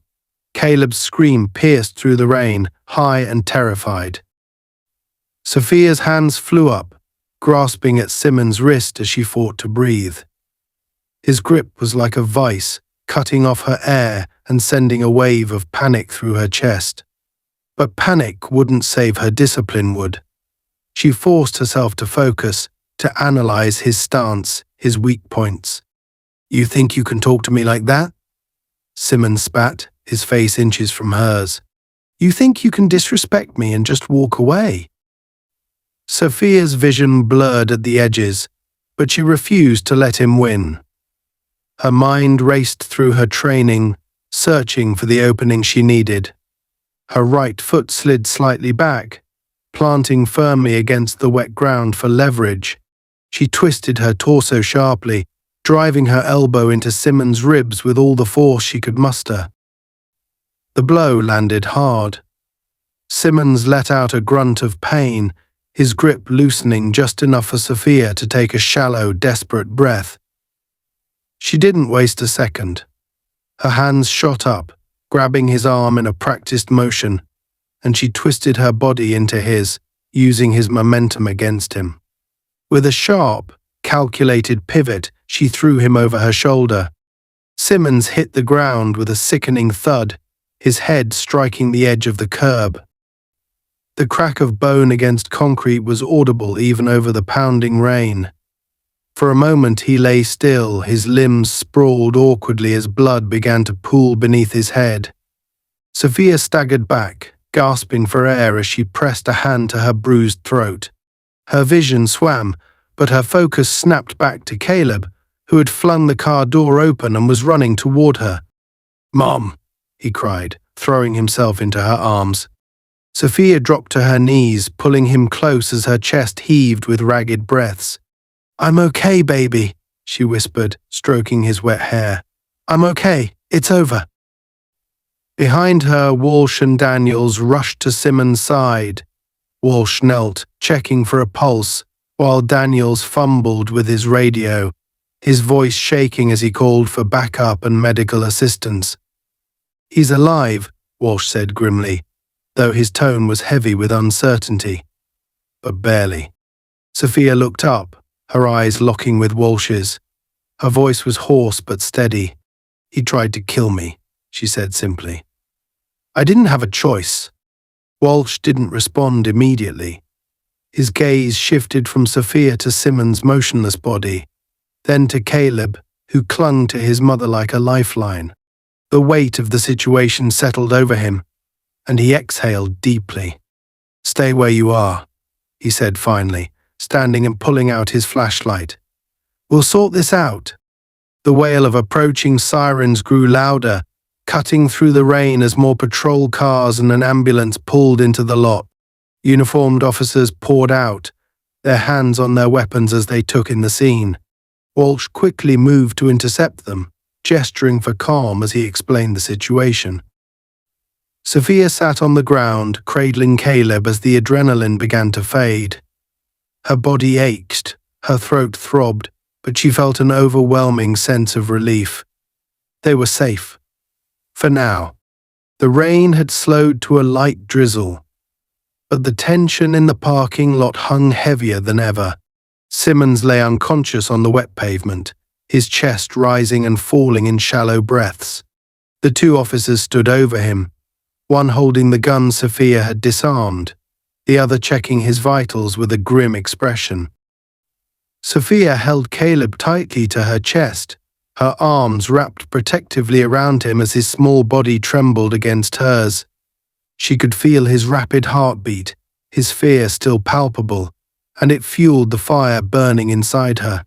Caleb's scream pierced through the rain, high and terrified. Sophia's hands flew up, grasping at Simmons' wrist as she fought to breathe. His grip was like a vice, cutting off her air and sending a wave of panic through her chest. But panic wouldn't save her, discipline would. She forced herself to focus, to analyze his stance, his weak points. "You think you can talk to me like that?" Simmons spat, his face inches from hers. "You think you can disrespect me and just walk away?" Sophia's vision blurred at the edges, but she refused to let him win. Her mind raced through her training, searching for the opening she needed. Her right foot slid slightly back, planting firmly against the wet ground for leverage. She twisted her torso sharply, driving her elbow into Simmons' ribs with all the force she could muster. The blow landed hard. Simmons let out a grunt of pain, his grip loosening just enough for Sophia to take a shallow, desperate breath. She didn't waste a second. Her hands shot up, grabbing his arm in a practiced motion, and she twisted her body into his, using his momentum against him. With a sharp, calculated pivot, she threw him over her shoulder. Simmons hit the ground with a sickening thud, his head striking the edge of the curb. The crack of bone against concrete was audible even over the pounding rain. For a moment he lay still, his limbs sprawled awkwardly as blood began to pool beneath his head. Sophia staggered back, gasping for air as she pressed a hand to her bruised throat. Her vision swam, but her focus snapped back to Caleb, who had flung the car door open and was running toward her. "Mom!" he cried, throwing himself into her arms. Sophia dropped to her knees, pulling him close as her chest heaved with ragged breaths. "I'm okay, baby," she whispered, stroking his wet hair. "I'm okay. It's over." Behind her, Walsh and Daniels rushed to Simmons' side. Walsh knelt, checking for a pulse, while Daniels fumbled with his radio, his voice shaking as he called for backup and medical assistance. "He's alive," Walsh said grimly, though his tone was heavy with uncertainty. But barely. Sophia looked up, her eyes locking with Walsh's. Her voice was hoarse but steady. "He tried to kill me," she said simply. "I didn't have a choice." Walsh didn't respond immediately. His gaze shifted from Sophia to Simmons' motionless body, then to Caleb, who clung to his mother like a lifeline. The weight of the situation settled over him, and he exhaled deeply. "Stay where you are," he said finally, standing and pulling out his flashlight. "We'll sort this out." The wail of approaching sirens grew louder, cutting through the rain as more patrol cars and an ambulance pulled into the lot. Uniformed officers poured out, their hands on their weapons as they took in the scene. Walsh quickly moved to intercept them, gesturing for calm as he explained the situation. Sophia sat on the ground, cradling Caleb as the adrenaline began to fade. Her body ached, her throat throbbed, but she felt an overwhelming sense of relief. They were safe. For now. The rain had slowed to a light drizzle, but the tension in the parking lot hung heavier than ever. Simmons lay unconscious on the wet pavement, his chest rising and falling in shallow breaths. The two officers stood over him, one holding the gun Sophia had disarmed, the other checking his vitals with a grim expression. Sophia held Caleb tightly to her chest, her arms wrapped protectively around him as his small body trembled against hers. She could feel his rapid heartbeat, his fear still palpable, and it fueled the fire burning inside her.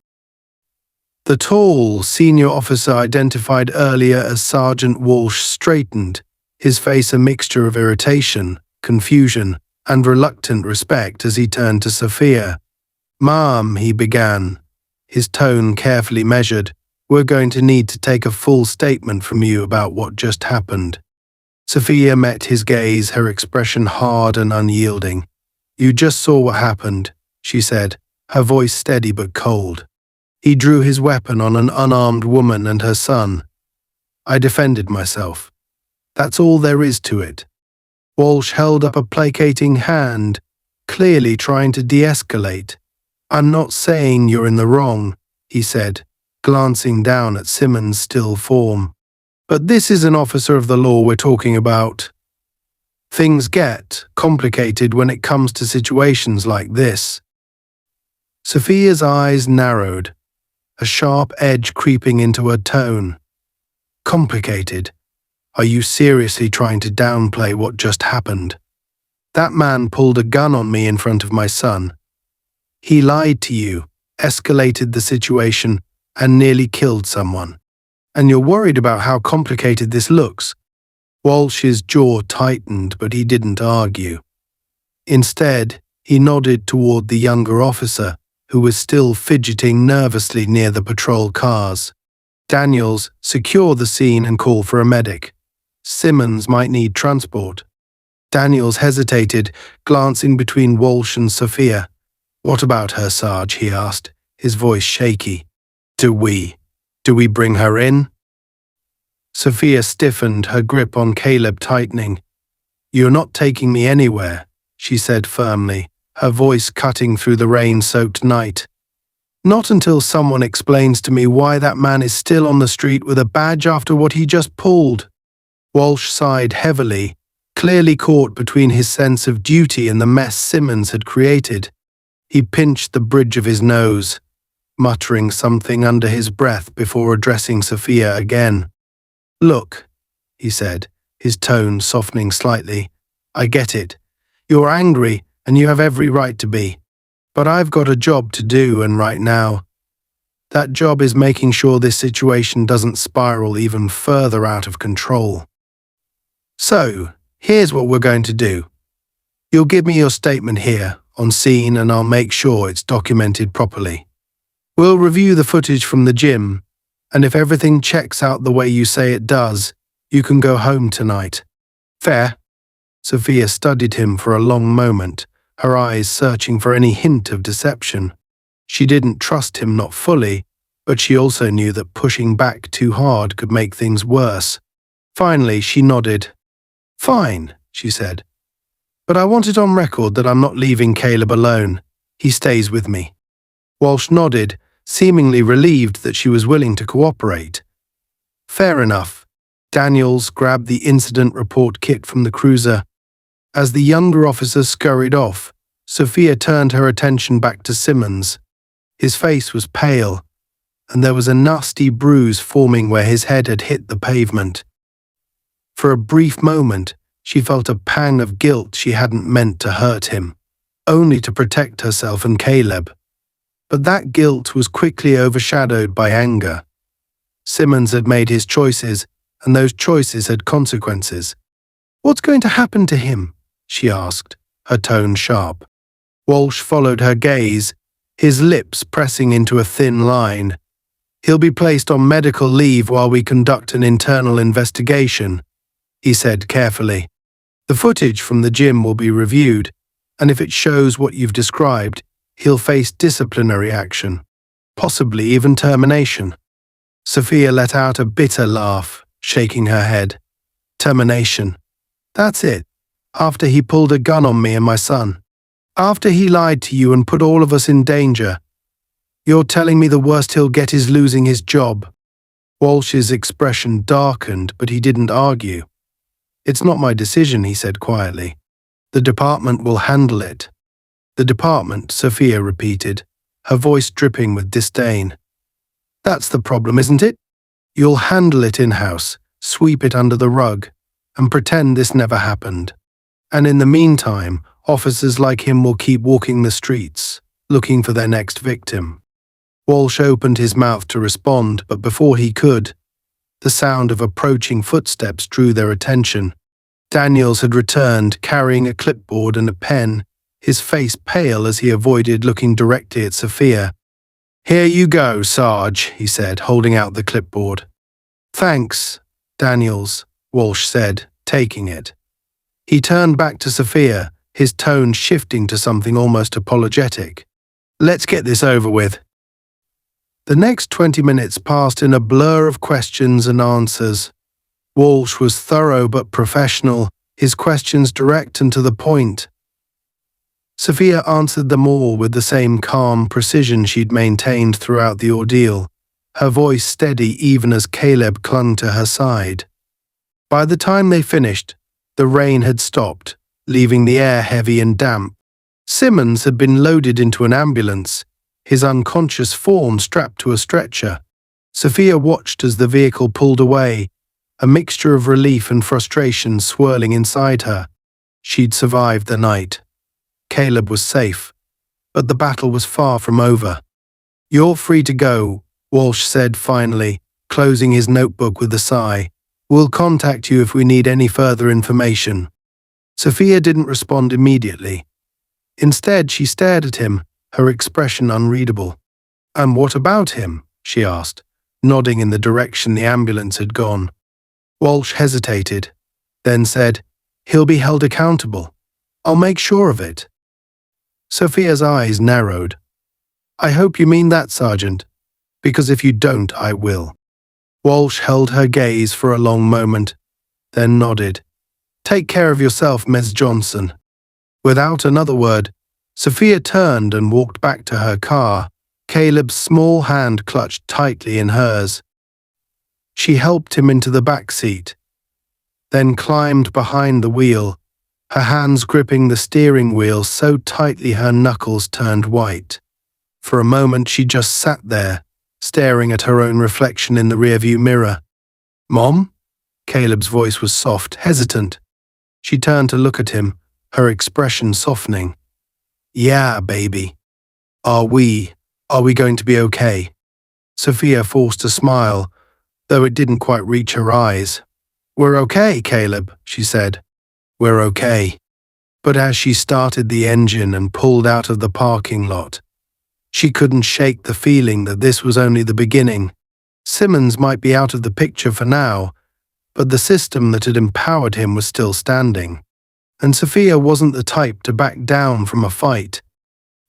The tall, senior officer identified earlier as Sergeant Walsh straightened, his face a mixture of irritation, confusion, and reluctant respect as he turned to Sophia. "Ma'am," he began, his tone carefully measured, "we're going to need to take a full statement from you about what just happened." Sophia met his gaze, her expression hard and unyielding. "You just saw what happened," she said, her voice steady but cold. "He drew his weapon on an unarmed woman and her son. I defended myself. That's all there is to it." Walsh held up a placating hand, clearly trying to de-escalate. "I'm not saying you're in the wrong," he said, glancing down at Simmons' still form. "But this is an officer of the law we're talking about. Things get complicated when it comes to situations like this." Sophia's eyes narrowed, a sharp edge creeping into her tone. "Complicated? Are you seriously trying to downplay what just happened? That man pulled a gun on me in front of my son. He lied to you, escalated the situation, and nearly killed someone. And you're worried about how complicated this looks." Walsh's jaw tightened, but he didn't argue. Instead, he nodded toward the younger officer, who was still fidgeting nervously near the patrol cars. "Daniels, secure the scene and call for a medic. Simmons might need transport." Daniels hesitated, glancing between Walsh and Sophia. "What about her, Sarge?" he asked, his voice shaky. Do we bring her in?" Sophia stiffened, her grip on Caleb tightening. "You're not taking me anywhere," she said firmly, her voice cutting through the rain-soaked night. "Not until someone explains to me why that man is still on the street with a badge after what he just pulled." Walsh sighed heavily, clearly caught between his sense of duty and the mess Simmons had created. He pinched the bridge of his nose, muttering something under his breath before addressing Sophia again. "Look," he said, his tone softening slightly, "I get it. You're angry, and you have every right to be. But I've got a job to do, and right now, that job is making sure this situation doesn't spiral even further out of control. So, here's what we're going to do. You'll give me your statement here, on scene, and I'll make sure it's documented properly. We'll review the footage from the gym, and if everything checks out the way you say it does, you can go home tonight. Fair?" Sophia studied him for a long moment, her eyes searching for any hint of deception. She didn't trust him, not fully, but she also knew that pushing back too hard could make things worse. Finally, she nodded. "Fine," she said. "But I want it on record that I'm not leaving Caleb alone. He stays with me." Walsh nodded, seemingly relieved that she was willing to cooperate. "Fair enough." Daniels grabbed the incident report kit from the cruiser. As the younger officer scurried off, Sophia turned her attention back to Simmons. His face was pale, and there was a nasty bruise forming where his head had hit the pavement. For a brief moment, she felt a pang of guilt she hadn't meant to hurt him, only to protect herself and Caleb. But that guilt was quickly overshadowed by anger. Simmons had made his choices, and those choices had consequences. "What's going to happen to him?" she asked, her tone sharp. Walsh followed her gaze, his lips pressing into a thin line. "He'll be placed on medical leave while we conduct an internal investigation," he said carefully. "The footage from the gym will be reviewed, and if it shows what you've described, he'll face disciplinary action, possibly even termination." Sophia let out a bitter laugh, shaking her head. "Termination. That's it. After he pulled a gun on me and my son. After he lied to you and put all of us in danger. You're telling me the worst he'll get is losing his job." Walsh's expression darkened, but he didn't argue. "It's not my decision," he said quietly. "The department will handle it." "The department," Sophia repeated, her voice dripping with disdain. "That's the problem, isn't it? You'll handle it in-house, sweep it under the rug, and pretend this never happened. And in the meantime, officers like him will keep walking the streets, looking for their next victim." Walsh opened his mouth to respond, but before he could, the sound of approaching footsteps drew their attention. Daniels had returned, carrying a clipboard and a pen, his face pale as he avoided looking directly at Sophia. "Here you go, Sarge," he said, holding out the clipboard. "Thanks, Daniels," Walsh said, taking it. He turned back to Sophia, his tone shifting to something almost apologetic. "Let's get this over with." The next 20 minutes passed in a blur of questions and answers. Walsh was thorough but professional, his questions direct and to the point. Sophia answered them all with the same calm precision she'd maintained throughout the ordeal, her voice steady even as Caleb clung to her side. By the time they finished, the rain had stopped, leaving the air heavy and damp. Simmons had been loaded into an ambulance, his unconscious form strapped to a stretcher. Sophia watched as the vehicle pulled away, a mixture of relief and frustration swirling inside her. She'd survived the night. Caleb was safe, but the battle was far from over. "You're free to go," Walsh said finally, closing his notebook with a sigh. "We'll contact you if we need any further information." Sophia didn't respond immediately. Instead, she stared at him, her expression unreadable. "And what about him?" she asked, nodding in the direction the ambulance had gone. Walsh hesitated, then said, "He'll be held accountable. I'll make sure of it." Sophia's eyes narrowed. "I hope you mean that, Sergeant, because if you don't, I will." Walsh held her gaze for a long moment, then nodded. "Take care of yourself, Ms. Johnson." Without another word, Sophia turned and walked back to her car, Caleb's small hand clutched tightly in hers. She helped him into the back seat, then climbed behind the wheel, her hands gripping the steering wheel so tightly her knuckles turned white. For a moment she just sat there, staring at her own reflection in the rearview mirror. "Mom?" Caleb's voice was soft, hesitant. She turned to look at him, her expression softening. "Yeah, baby. Are we going to be okay?" Sophia forced a smile, though it didn't quite reach her eyes. "We're okay, Caleb," she said. "We're okay." But as she started the engine and pulled out of the parking lot, she couldn't shake the feeling that this was only the beginning. Simmons might be out of the picture for now, but the system that had empowered him was still standing. And Sophia wasn't the type to back down from a fight.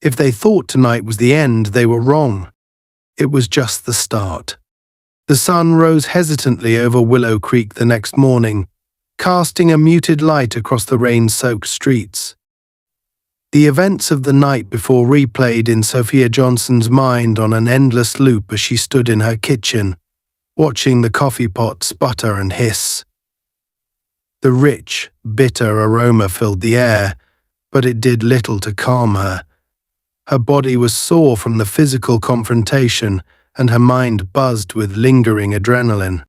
If they thought tonight was the end, they were wrong. It was just the start. The sun rose hesitantly over Willow Creek the next morning, casting a muted light across the rain-soaked streets. The events of the night before replayed in Sophia Johnson's mind on an endless loop as she stood in her kitchen, watching the coffee pot sputter and hiss. The rich, bitter aroma filled the air, but it did little to calm her. Her body was sore from the physical confrontation, and her mind buzzed with lingering adrenaline.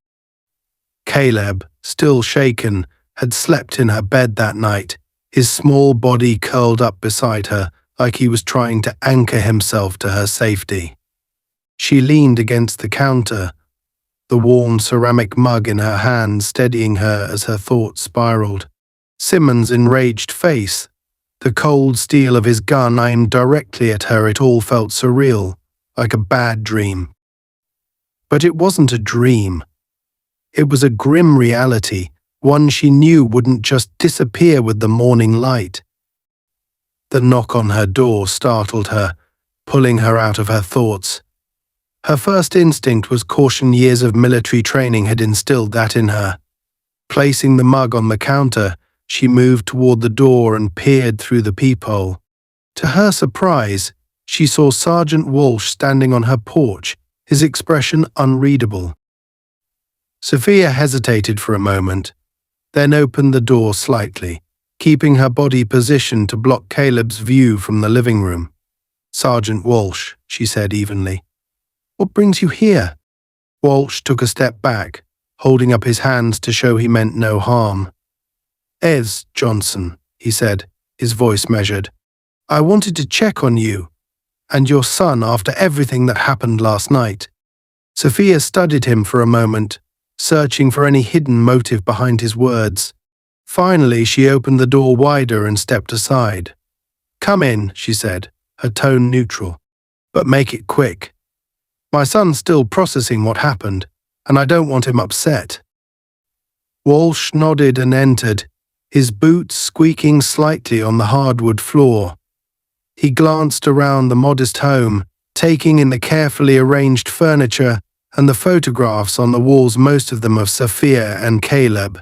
Caleb, still shaken, had slept in her bed that night, his small body curled up beside her like he was trying to anchor himself to her safety. She leaned against the counter, the worn ceramic mug in her hand steadying her as her thoughts spiraled. Simmons' enraged face, The cold steel of his gun aimed directly at her. It all felt surreal, like a bad dream. But it wasn't a dream. It was a grim reality, one she knew wouldn't just disappear with the morning light. The knock on her door startled her, pulling her out of her thoughts. Her first instinct was caution. Years of military training had instilled that in her. Placing the mug on the counter, she moved toward the door and peered through the peephole. To her surprise, she saw Sergeant Walsh standing on her porch, his expression unreadable. Sophia hesitated for a moment, then opened the door slightly, keeping her body positioned to block Caleb's view from the living room. "Sergeant Walsh," she said evenly. "What brings you here?" Walsh took a step back, holding up his hands to show he meant no harm. "Ez Johnson," he said, his voice measured. "I wanted to check on you and your son after everything that happened last night." Sophia studied him for a moment, searching for any hidden motive behind his words. Finally, she opened the door wider and stepped aside. "Come in," she said, her tone neutral. "But make it quick. My son's still processing what happened, and I don't want him upset." Walsh nodded and entered, his boots squeaking slightly on the hardwood floor. He glanced around the modest home, taking in the carefully arranged furniture and the photographs on the walls, most of them of Sophia and Caleb.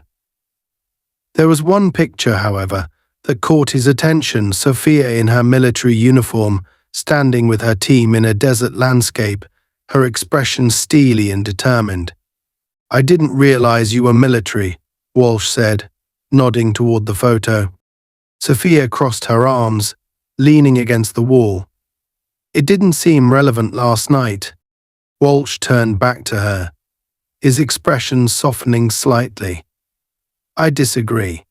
There was one picture, however, that caught his attention: Sophia in her military uniform, standing with her team in a desert landscape, her expression steely and determined. "I didn't realize you were military," Walsh said, nodding toward the photo. Sophia crossed her arms, leaning against the wall. "It didn't seem relevant last night." Walsh turned back to her, his expression softening slightly. "I disagree.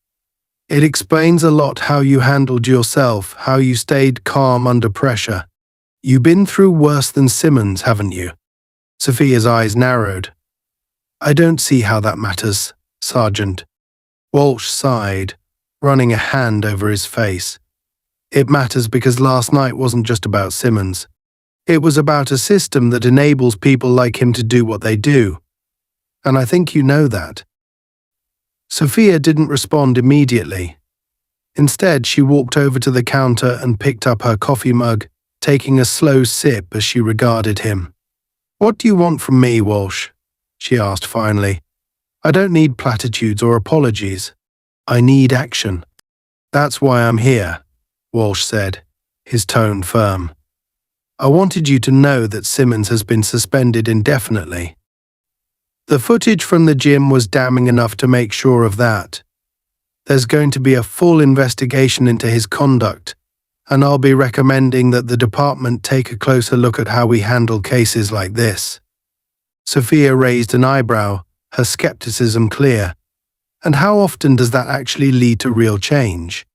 It explains a lot how you handled yourself, how you stayed calm under pressure. You've been through worse than Simmons, haven't you?" Sophia's eyes narrowed. "I don't see how that matters, Sergeant." Walsh sighed, running a hand over his face. "It matters because last night wasn't just about Simmons. It was about a system that enables people like him to do what they do. And I think you know that." Sophia didn't respond immediately. Instead, she walked over to the counter and picked up her coffee mug, taking a slow sip as she regarded him. "What do you want from me, Walsh?" she asked finally. "I don't need platitudes or apologies. I need action." "That's why I'm here," Walsh said, his tone firm. "I wanted you to know that Simmons has been suspended indefinitely. The footage from the gym was damning enough to make sure of that. There's going to be a full investigation into his conduct, and I'll be recommending that the department take a closer look at how we handle cases like this." Sophia raised an eyebrow, her skepticism clear. "And how often does that actually lead to real change?"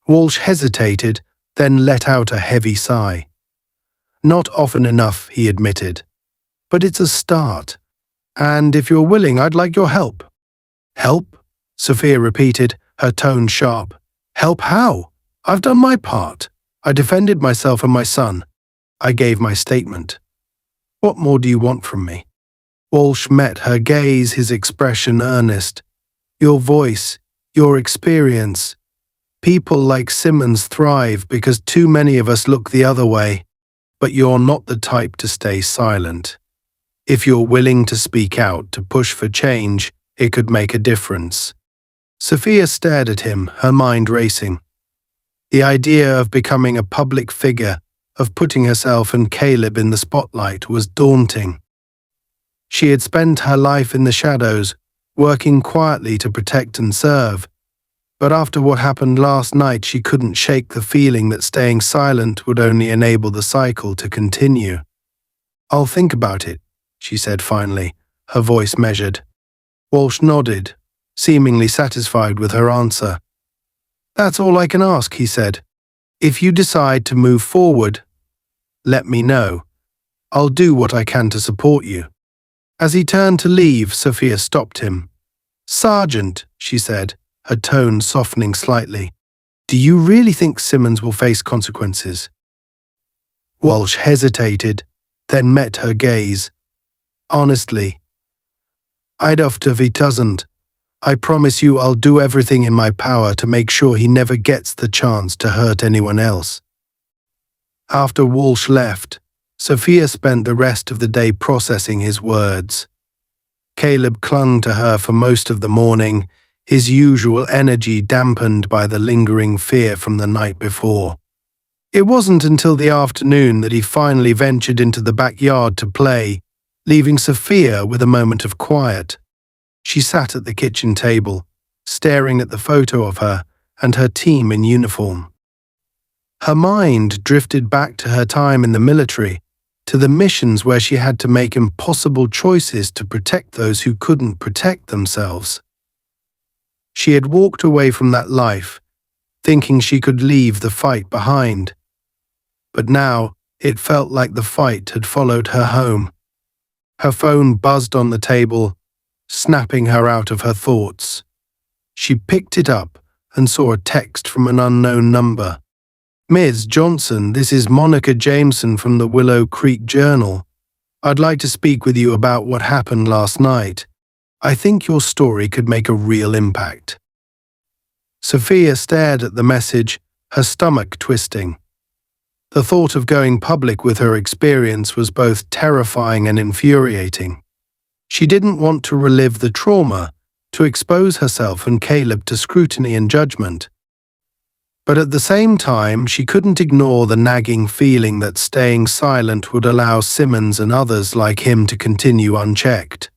Walsh hesitated, then let out a heavy sigh. "Not often enough," he admitted. "But it's a start. And if you're willing, I'd like your help." "Help?" Sophia repeated, her tone sharp. "Help how? I've done my part. I defended myself and my son. I gave my statement. What more do you want from me?" Walsh met her gaze, his expression earnest. "Your voice, your experience. People like Simmons thrive because too many of us look the other way. But you're not the type to stay silent. If you're willing to speak out, to push for change, it could make a difference." Sophia stared at him, her mind racing. The idea of becoming a public figure, of putting herself and Caleb in the spotlight, was daunting. She had spent her life in the shadows, working quietly to protect and serve. But after what happened last night, she couldn't shake the feeling that staying silent would only enable the cycle to continue. "I'll think about it," she said finally, her voice measured. Walsh nodded, seemingly satisfied with her answer. "That's all I can ask," he said. "If you decide to move forward, let me know. I'll do what I can to support you." As he turned to leave, Sophia stopped him. "Sergeant," she said, her tone softening slightly, Do you really think Simmons will face consequences? Walsh hesitated, then met her gaze. Honestly, I'd have if he doesn't. I promise you I'll do everything in my power to make sure he never gets the chance to hurt anyone else. After Walsh left, Sophia spent the rest of the day processing his words. Caleb clung to her for most of the morning, his usual energy dampened by the lingering fear from the night before. It wasn't until the afternoon that he finally ventured into the backyard to play, leaving Sophia with a moment of quiet. She sat at the kitchen table, staring at the photo of her and her team in uniform. Her mind drifted back to her time in the military, to the missions where she had to make impossible choices to protect those who couldn't protect themselves. She had walked away from that life, thinking she could leave the fight behind. But now it felt like the fight had followed her home. Her phone buzzed on the table, snapping her out of her thoughts. She picked it up and saw a text from an unknown number. Ms. Johnson, this is Monica Jameson from the Willow Creek Journal. I'd like to speak with you about what happened last night. I think your story could make a real impact. Sophia stared at the message, her stomach twisting. The thought of going public with her experience was both terrifying and infuriating. She didn't want to relive the trauma, to expose herself and Caleb to scrutiny and judgment. But at the same time, she couldn't ignore the nagging feeling that staying silent would allow Simmons and others like him to continue unchecked.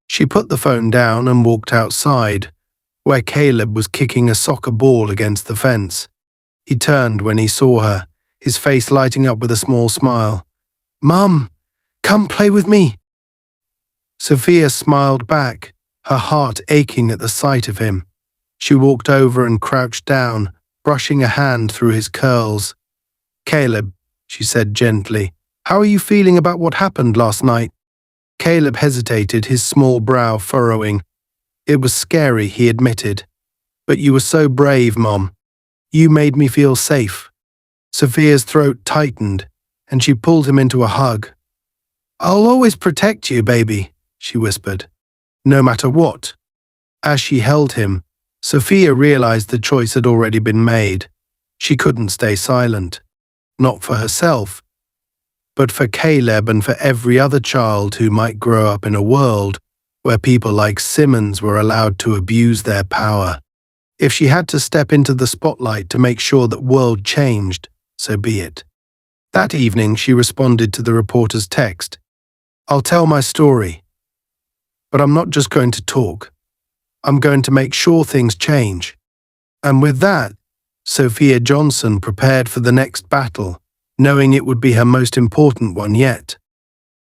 She put the phone down and walked outside, where Caleb was kicking a soccer ball against the fence. He turned when he saw her, his face lighting up with a small smile. "Mum, come play with me." Sophia smiled back, her heart aching at the sight of him. She walked over and crouched down, brushing a hand through his curls. "Caleb," she said gently, "how are you feeling about what happened last night?" Caleb hesitated, his small brow furrowing. "It was scary," he admitted. "But you were so brave, Mom. You made me feel safe." Sophia's throat tightened, and she pulled him into a hug. "I'll always protect you, baby," she whispered. "No matter what." As she held him, Sophia realized the choice had already been made. She couldn't stay silent. Not for herself, but for Caleb and for every other child who might grow up in a world where people like Simmons were allowed to abuse their power. If she had to step into the spotlight to make sure that world changed, so be it. That evening, she responded to the reporter's text. "I'll tell my story. But I'm not just going to talk. I'm going to make sure things change." And with that, Sophia Johnson prepared for the next battle, knowing it would be her most important one yet.